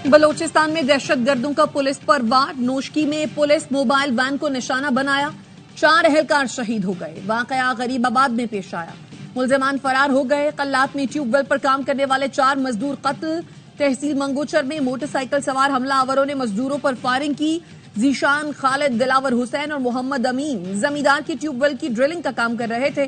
بلوچستان میں دہشت گردوں کا پولیس پر وار، نوشکی میں پولیس موبائل وین کو نشانہ بنایا، 4 اہلکار شہید ہو گئے۔ واقعہ غریب آباد میں پیش آیا، ملزمان فرار ہو گئے۔ قلات میں ٹیوب ویل پر کام کرنے والے 4 مزدور قتل۔ تحصیل منگوچر میں موٹر سائیکل سوار حملہ آوروں نے مزدوروں پر فائرنگ کی۔ ذیشان، خالد، دلاور حسین اور محمد امین زمیندار کی ٹیوب ویل کی ڈرلنگ کا کام کر رہے تھے۔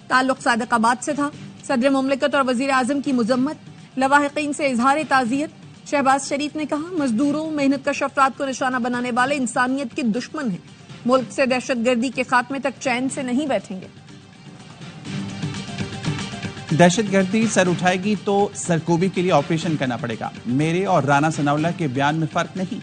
تعلق صادق آباد سے تھا۔ صدر مملکت اور وزیر اعظم کی مذمت، لواحقین سے اظہار تعزیت۔ شہباز شریف نے کہا مزدوروں، محنت کش افراد کو نشانہ بنانے والے انسانیت کے دشمن ہیں، ملک سے دہشت گردی کے خاتمے تک چین سے نہیں بیٹھیں گے۔ دہشت گردی سر اٹھائے گی تو سرکوبی کے لیے آپریشن کرنا پڑے گا۔ میرے اور رانا ثناء اللہ کے بیان میں فرق نہیں۔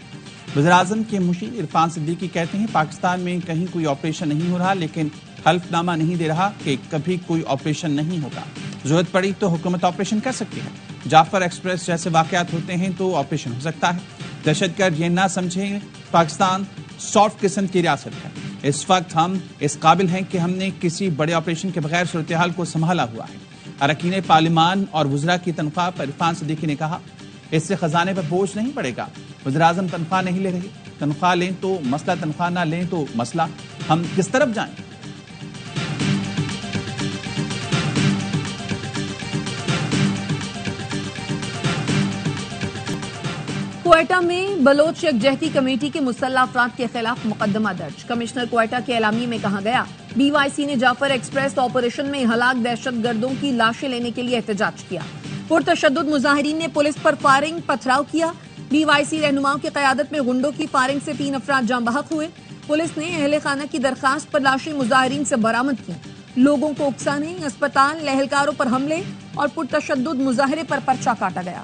وزیر اعظم کے مشیر عرفان صدیقی کہتے ہیں پاکستان میں کہیں کوئی آپریشن نہیں ہو رہا، لیکن حلف نامہ نہیں دے رہا کہ کبھی کوئی آپریشن نہیں ہوگا۔ ضرورت پڑی تو حکومت آپریشن کر سکتی ہے۔ جعفر ایکسپریس جیسے واقعات ہوتے ہیں تو آپریشن ہو سکتا ہے۔ دہشت گرد یہ نہ سمجھیں پاکستان سافٹ قسم کی ریاست ہے۔ اس وقت ہم اس قابل ہیں کہ ہم نے کسی بڑے آپریشن کے بغیر صورتحال کو سنبھالا ہوا ہے۔ اراکین پارلیمان اور وزراء کی تنخواہ پر عرفان صدیقی نے کہا اس سے خزانے پر بوجھ نہیں پڑے گا۔ وزیر اعظم تنخواہ نہیں لے رہے، تنخواہ لیں تو مسئلہ، تنخواہ نہ لیں تو مسئلہ۔ ہم کس طرف جائیں؟ کوئٹہ میں بلوچ یکجہتی کمیٹی کے مسلح افراد کے خلاف مقدمہ درج۔ کمشنر کوئٹہ کے اعلامیے میں کہا گیا بی وائی سی نے جعفر ایکسپریس آپریشن میں ہلاک دہشت گردوں کی لاشیں لینے کے لیے احتجاج کیا۔ پرتشدد مظاہرین نے پولیس پر فائرنگ، پتھراؤ کیا۔ بی وائی سی رہنماؤں کی قیادت میں غنڈوں کی فائرنگ سے 3 افراد جاں بحق ہوئے۔ پولیس نے اہل خانہ کی درخواست پر لاشیں مظاہرین سے برآمد کی۔ لوگوں کو اکسانے، اسپتال، اہلکاروں پر حملے اور پرتشدد مظاہرے پر پرچہ کاٹا گیا۔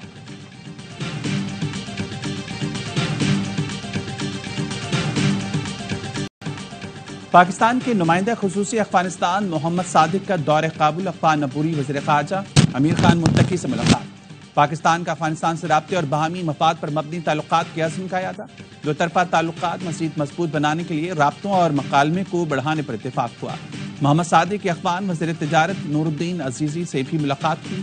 پاکستان کے نمائندہ خصوصی افغانستان محمد صادق کا دورہ کابل، افغان عبوری وزیر خارجہ امیر خان متقی سے ملاقات۔ پاکستان کا افغانستان سے رابطے اور باہمی مفاد پر مبنی تعلقات کے عزم کا اعادہ۔ دو طرفہ تعلقات مزید مضبوط بنانے کے لیے رابطوں اور مکالمے کو بڑھانے پر اتفاق ہوا۔ محمد صادق کی افغان وزیر تجارت نور الدین عزیزی سے بھی ملاقات کی۔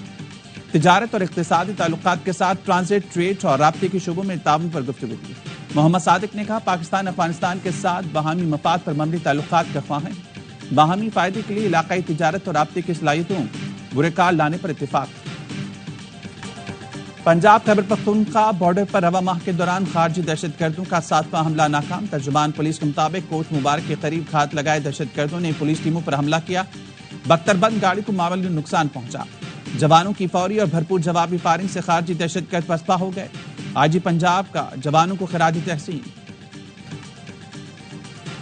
تجارت اور اقتصادی تعلقات کے ساتھ ٹرانزٹ، ٹریڈ اور رابطے کے شعبوں میں تعاون پر گفتگو کی۔ محمد صادق نے کہا پاکستان افغانستان کے ساتھ باہمی مفاد پر مبنی تعلقات کا خواہاں ہے۔ باہمی فائدے کے لیے علاقائی تجارت اور رابطے کی صلاحیتوں بروکار لانے پر اتفاق۔ پنجاب خیبر پختونخوا بارڈر پر رواں ماہ کے دوران خارجی دہشت گردوں کا 7واں حملہ ناکام۔ ترجمان پولیس کے مطابق کوٹ مبارک کے قریب گھات لگائے دہشت گردوں نے پولیس ٹیموں پر حملہ کیا۔ بختربند گاڑی کو معمولی نقصان پہنچا۔ جوانوں کی فوری اور بھرپور جوابی فائرنگ سے خارجی دہشت گرد پسپا ہو گئے۔ آئی جی پنجاب کا جوانوں کو خراج تحسین۔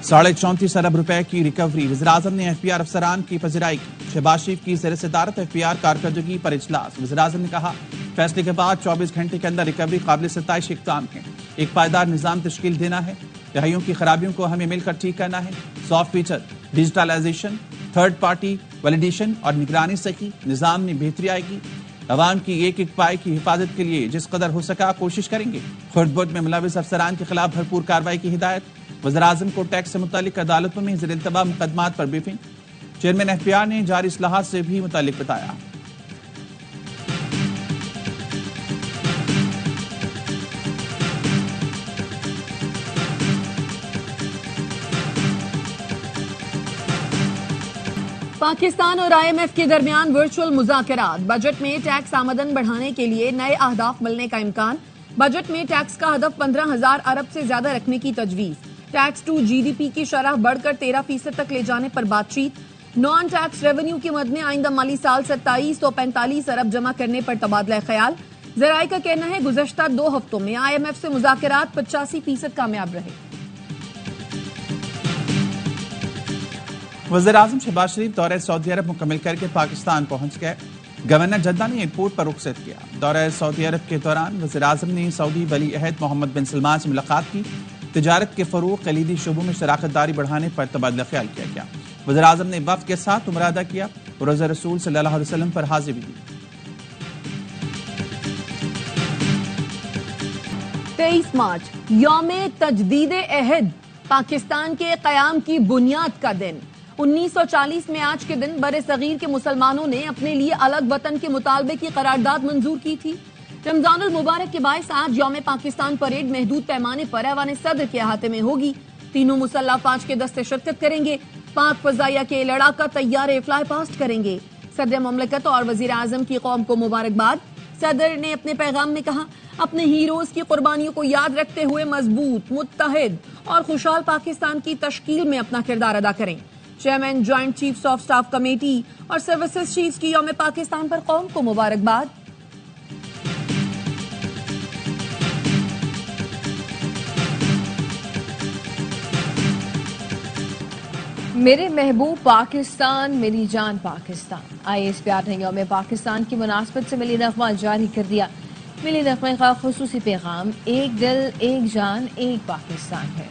34.5 ارب روپے کی ریکوری، وزیر اعظم نے ایف بی آر افسران کی پذیرائی کی۔ شہباز شریف کی زیر صدارت ایف بی آر کارکردگی پر اجلاس۔ وزیر اعظم نے کہا فیصلے کے بعد 24 گھنٹے کے اندر ریکوری قابل ستائش اقدام ہے۔ ایک پائیدار نظام تشکیل دینا ہے۔ دہائیوں کی خرابیوں کو ہمیں مل کر ٹھیک کرنا ہے۔ Soft feature, digitalisation, third party validation اور نگرانی سے ہی نظام میں بہتری آئے گی۔ عوام کی ایک ایک پائے کی حفاظت کے لیے جس قدر ہو سکا کوشش کریں گے۔ خرد برد میں ملوث افسران کے خلاف بھرپور کارروائی کی ہدایت۔ وزیر اعظم کو ٹیکس سے متعلق عدالتوں میں زیر التوا مقدمات پر briefing. Chairman F B R نے جاری اصلاحات سے بھی متعلق بتایا۔ پاکستان اور آئی ایم ایف کے درمیان ورچوئل مذاکرات۔ بجٹ میں ٹیکس آمدن بڑھانے کے لیے نئے اہداف ملنے کا امکان۔ بجٹ میں ٹیکس کا ہدف 15,000 ارب سے زیادہ رکھنے کی تجویز۔ Tax to G D P کی شرح بڑھ کر 13% تک لے جانے پر بات چیت۔ نان ٹیکس ریونیو کی مد میں آئندہ مالی سال 2745 ارب جمع کرنے پر تبادلہ خیال۔ ذرائع کا کہنا ہے گزشتہ 2 ہفتوں میں آئی ایم ایف سے مذاکرات 85% کامیاب رہے۔ وزیر اعظم شہباز شریف دورہ سعودی عرب مکمل کر کے پاکستان پہنچ گئے۔ گورنر جدہ نے ایئرپورٹ پر رخصت کیا۔ دورہ سعودی عرب کے دوران وزیر اعظم نے سعودی ولی عہد محمد بن سلمان سے ملاقات کی۔ تجارت کے فروغ، کلیدی شعبوں میں شراکت داری بڑھانے پر تبادلہ خیال کیا گیا۔ وزیر اعظم نے وفد کے ساتھ عمرہ ادا کیا اور روزہ رسول صلی اللہ علیہ وسلم پر حاضری دی۔ 23 مارچ یوم تجدید عہد، پاکستان کے قیام کی بنیاد کا دن۔ 1940 میں آج کے دن بر صغیر کے مسلمانوں نے اپنے لیے الگ وطن کے مطالبے کی قرارداد منظور کی تھی۔ رمضان المبارک کے باعث آج یوم پاکستان پریڈ محدود پیمانے پر ایوان صدر کے احاطے میں ہوگی. تینوں مسلح فوج کے دستے شرکت کریں گے. پاک فضائیہ کے لڑاکا طیارے فلائی پاسٹ کریں گے. صدر مملکت اور وزیر اعظم کی قوم کو مبارکباد. صدر نے اپنے پیغام میں کہا اپنے ہیروز کی قربانیوں کو یاد رکھتے ہوئے مضبوط، متحد اور خوشحال پاکستان کی تشکیل میں اپنا کردار ادا کریں. Chairman joint chiefs of staff committee اور سروسز چیفز کی یوم پاکستان پر قوم کو مبارکباد. میرے محبوب پاکستان، میری جان پاکستان. IAS پیار نے یوم پاکستان کی مناسبت سے ملی نغمہ جاری کر دیا. ملی نغمے کا خصوصی پیغام ایک دل، ایک جان، ایک پاکستان ہے.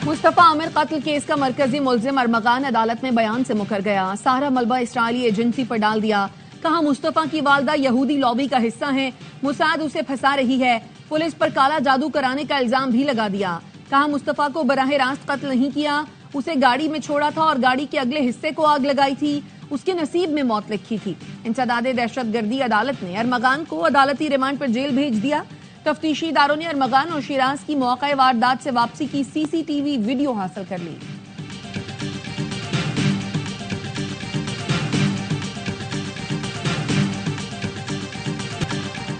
مصطفیٰ عامر قتل کیس کا مرکزی ملزم ارمغان عدالت میں بیان سے مکر گیا. سارا ملبہ اسرائیلی ایجنسی پر ڈال دیا. کہا مصطفیٰ کی والدہ یہودی لابی کا حصہ ہیں، موساد اسے پھنسا رہی ہے. پولیس پر کالا جادو کرانے کا الزام بھی لگا دیا. کہا مصطفیٰ کو براہ راست قتل نہیں کیا، اسے گاڑی میں چھوڑا تھا اور گاڑی کے اگلے حصے کو آگ لگائی تھی. اس کے نصیب میں موت لکھی تھی. انسداد دہشت گردی عدالت نے ارمغان کو عدالتی ریمانڈ پر جیل بھیج دیا. تفتیشی اداروں نے ارمغان اور شیراز کی موقع واردات سے واپسی کی CCTV ویڈیو حاصل کر لی.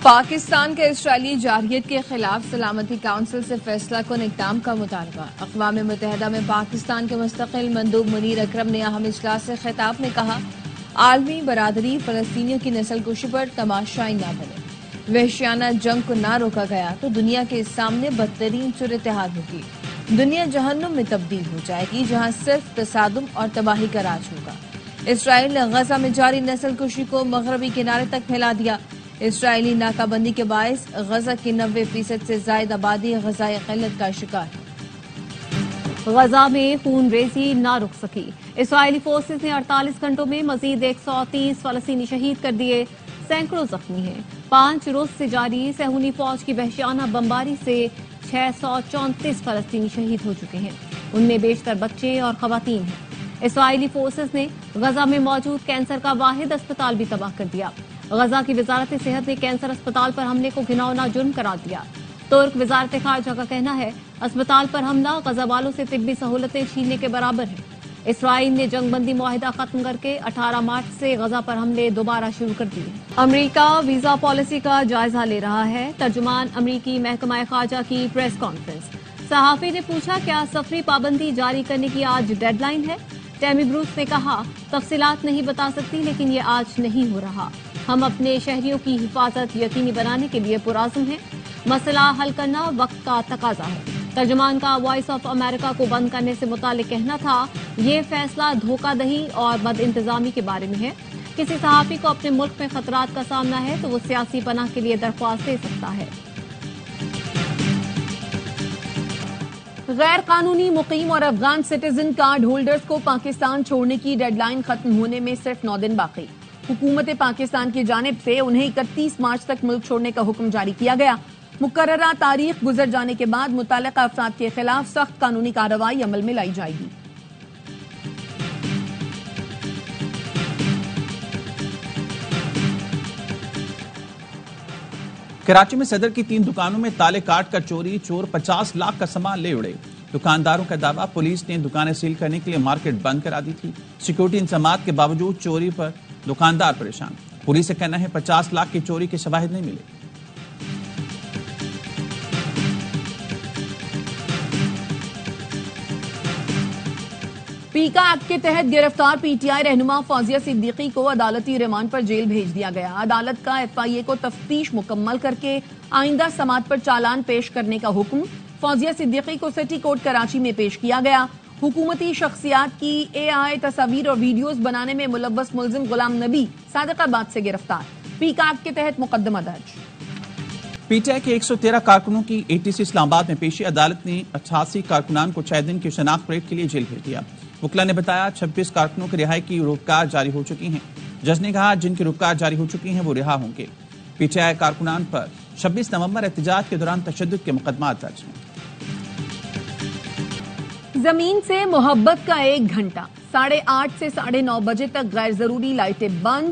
پاکستان کے اسرائیلی جارحیت کے خلاف سلامتی کونسل سے فیصلہ کن اقدام کا مطالبہ. اقوام متحدہ میں پاکستان کے مستقل مندوب منیر اکرم نے اہم اجلاس سے خطاب میں کہا عالمی برادری فلسطینیوں کی نسل کشی پر تماشائی نہ بنے. وحشیانہ جنگ کو نہ روکا گیا تو دنیا کے سامنے بدترین صورتحال ہوگی. دنیا جہنم میں تبدیل ہو جائے گی جہاں صرف تصادم اور تباہی کا راج ہوگا. اسرائیل نے غزہ میں جاری نسل کشی کو مغربی کنارے تک پھیلا دیا. اسرائیلی ناکہ بندی کے باعث غزہ کی 90% سے زائد آبادی غذائی قلت کا شکار. غزہ میں خون ریزی نہ رک سکی. اسرائیلی فورسز نے 48 گھنٹوں میں مزید 130 فلسطینی شہید کر دیے. سینکڑوں زخمی ہیں. 5 روز سے جاری صہیونی فوج کی وحشیانہ بمباری سے 634 فلسطینی شہید ہو چکے ہیں. ان میں بیشتر بچے اور خواتین ہیں. اسرائیلی فورسز نے غزہ میں موجود کینسر کا واحد اسپتال بھی تباہ کر دیا. غزہ کی وزارت صحت نے کینسر اسپتال پر حملے کو گھناؤنا جرم قرار دیا. ترک وزارت خارجہ کا کہنا ہے اسپتال پر حملہ غزہ والوں سے طبی سہولتیں چھیننے کے برابر ہے. اسرائیل نے جنگ بندی معاہدہ ختم کر کے 18 مارچ سے غزہ پر حملے دوبارہ شروع کر دیے. امریکہ ویزا پالیسی کا جائزہ لے رہا ہے. ترجمان امریکی محکمہ خارجہ کی پریس کانفرنس. صحافی نے پوچھا کیا سفری پابندی جاری کرنے کی آج ڈیڈ لائن ہے. ٹیمی بروس نے کہا تفصیلات نہیں بتا سکتی لیکن یہ آج نہیں ہو رہا. ہم اپنے شہریوں کی حفاظت یقینی بنانے کے لیے پرعزم ہیں. مسئلہ حل کرنا وقت کا تقاضا ہے. ترجمان کا وائس آف امریکہ کو بند کرنے سے متعلق کہنا تھا یہ فیصلہ دھوکہ دہی اور بد انتظامی کے بارے میں ہے. کسی صحافی کو اپنے ملک میں خطرات کا سامنا ہے تو وہ سیاسی پناہ کے لیے درخواست دے سکتا ہے. غیر قانونی مقیم اور افغان سٹیزن کارڈ ہولڈرز کو پاکستان چھوڑنے کی ڈیڈ لائن ختم ہونے میں صرف 9 دن باقی. حکومت پاکستان کی جانب سے انہیں 31 مارچ تک ملک چھوڑنے کا حکم جاری کیا گیا. مقررہ تاریخ گزر جانے کے بعد متعلقہ افراد کے خلاف سخت قانونی کارروائی عمل میں لائی جائے گی. کراچی میں صدر کی 3 دکانوں میں تالے کاٹ کر چوری. چور 50 لاکھ کا سامان لے اڑے. دکانداروں کا دعویٰ پولیس نے دکانیں سیل کرنے کے لیے مارکیٹ بند کرا دی تھی. سیکورٹی انتظامات کے باوجود چوری پر دکاندار پریشان. پولیس کا کہنا ہے 50 لاکھ کی چوری کے شواہد نہیں ملے. پیکا ایکٹ کے تحت گرفتار PTI رہنما فوزیہ صدیقی کو عدالتی ریمانڈ پر جیل بھیج دیا گیا. عدالت کا FIA کو تفتیش مکمل کر کے آئندہ سماعت پر چالان پیش کرنے کا حکم. فوزیہ صدیقی کو سٹی کورٹ کراچی میں پیش کیا گیا. حکومتی شخصیات کی AI تصاویر اور ویڈیوز بنانے میں ملوث ملزم غلام نبی صادق آباد سے گرفتار. پیکا ایکٹ کے تحت مقدمہ درج. PTI کے 113 کارکنوں کی ATC اسلام آباد میں پیشی. عدالت نے 88 کارکنان کو 6 دن کی شناخت پریڈ کے لیے جیل بھیج دیا. وکلا نے بتایا 26 کارکنوں کی رہائی کی روکار جاری ہو چکی ہیں. جج نے کہا جن کی روکار جاری ہو چکی ہیں وہ رہا ہوں گے. PTI کارکنان پر 26 نومبر احتجاج کے دوران تشدد کے مقدمات درج ہیں. زمین سے محبت کا 1 گھنٹہ 8:30 سے 9:30 بجے تک غیر ضروری لائٹیں بند.